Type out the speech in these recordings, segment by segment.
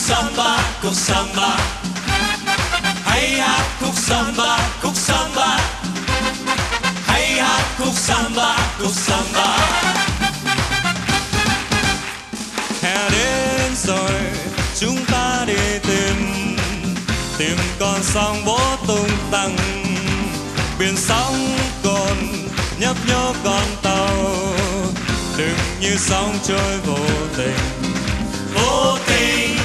samba, khúc samba. Hãy hát khúc samba, khúc samba. Hãy hát khúc samba, khúc samba. Hè đến rồi, chúng ta đi tìm con sóng vỗ tung tăng. Biển sóng cồn nhấp nhô con tàu, đừng như sóng trôi vô tình. Vô tình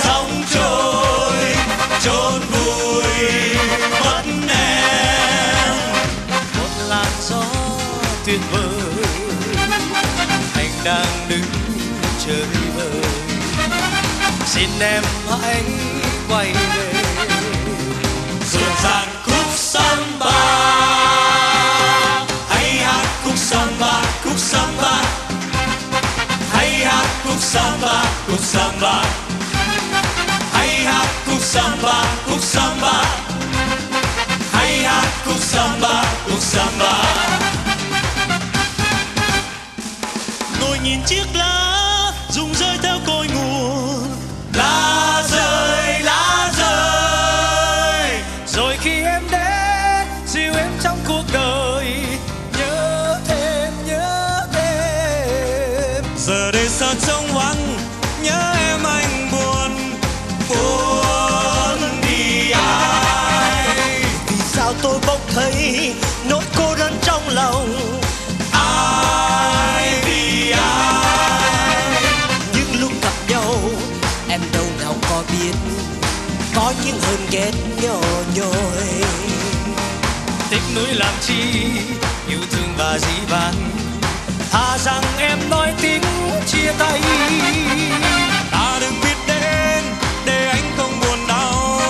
sóng trôi trốn vui mất em. Một làn gió tuyệt vời, anh đang đứng chơi vơi. Xin em hãy quay về rộn ràng khúc samba. Hãy hát khúc samba, khúc samba. Hãy hát khúc samba, khúc samba. Hãy hát khúc samba, khúc samba. Hãy hát khúc samba, khúc samba. ngồi nhìn chiếc lá rụng rơi theo cội nguồn. Lá rơi, lá rơi. Rồi khi em đến dìu em trong cuộc đời, nhớ thêm, nhớ thêm. Giờ đây sao trông vắng, nhớ em anh buồn, buồn vì ai. Vì sao tôi bỗng thấy nỗi cô đơn trong lòng. Ai vì ai. Những lúc gặp nhau em đâu nào có biết, có những hơn ghét nhỏ nhoi. Tiếc nuối làm chi, yêu thương và dĩ vãng, thà rằng em nói tiếng chia tay. Ta đừng biết đến để anh không buồn đau.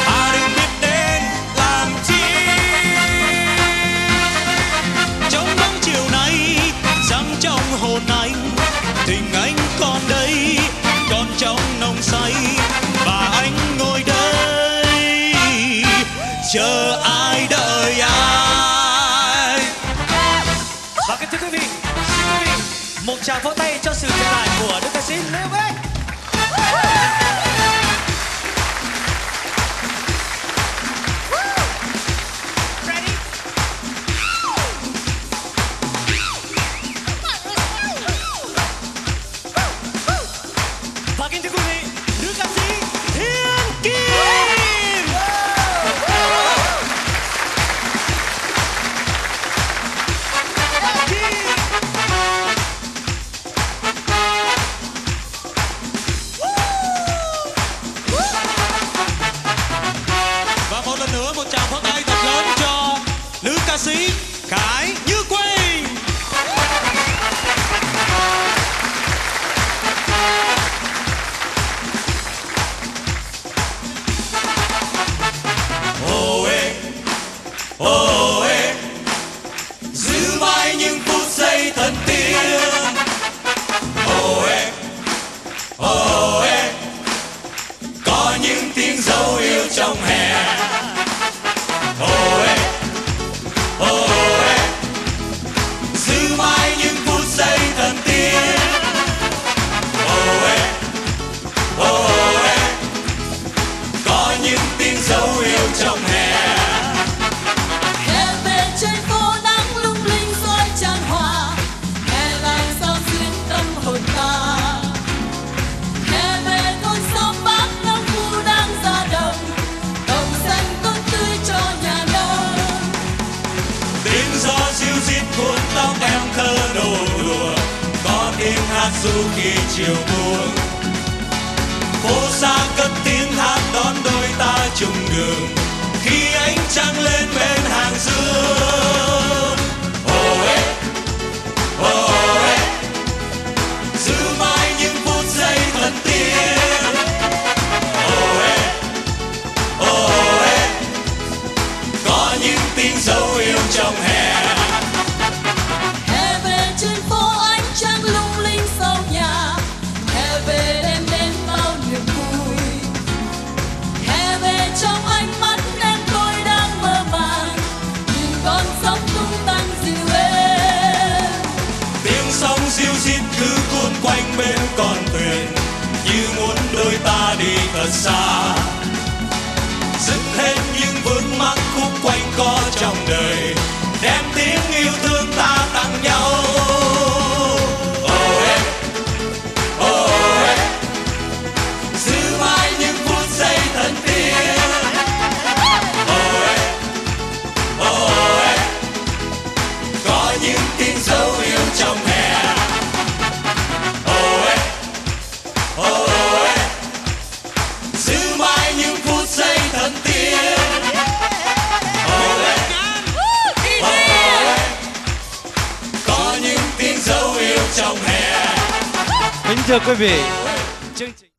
Ta đừng biết đến làm chi. Trong nắng chiều nay rằng trong hồn anh, tình anh còn đây, còn trong nồng say. Và anh ngồi đây chờ ai đợi ai. Và kính thưa quý vị, xin quý vị một tràng vỗ tay cho sự trở lại của nữ ca sĩ Lê Bích. Và kính thưa quý vị, nữ ca sĩ Thiên Kim. Và một lần nữa một tràng pháo tay thật lớn cho nữ ca sĩ Khải Như Quỳnh. Ô ê, giữ mãi những phút giây thần tiên. Ô ê, có những tiếng dấu yêu trong hè. Ô ê, giữ mãi những phút giây thần tiên. Ô ê, có những tiếng dấu yêu trong hè. Hè về trên phố nắng lung linh soi tràn hòa, hè lại sao xuyên tâm hồn ta. Hè về con sông Bắc nắng thu đang ra đồng, đồng xanh tốt tươi cho nhà nông. Tiếng gió dịu rít cuốn tóc em thơ nổ đùa, có tiếng hát ru khi chiều buông. Phố xa cất tiếng hát đón đôi ta chung đường, khi ánh trăng lên bên hàng dương. Ô ê, giữ mãi những phút giây thần tiên. Ô ê, có những tiếng dấu yêu trong hè. Hè về trên phố ánh trăng lung linh sau nhà, hè về đi thật xa, dứt hết những vướng mắc khúc quanh co trong đời, đem tiếng yêu thương ta tặng nhau. Giữ mãi những phút giây thân thiết. Có những tiếng dấu yêu trong hè. Giữ mãi những phút giây thân thiết. Có những tiếng dấu yêu trong hè. Kính thưa quý vị, chương trình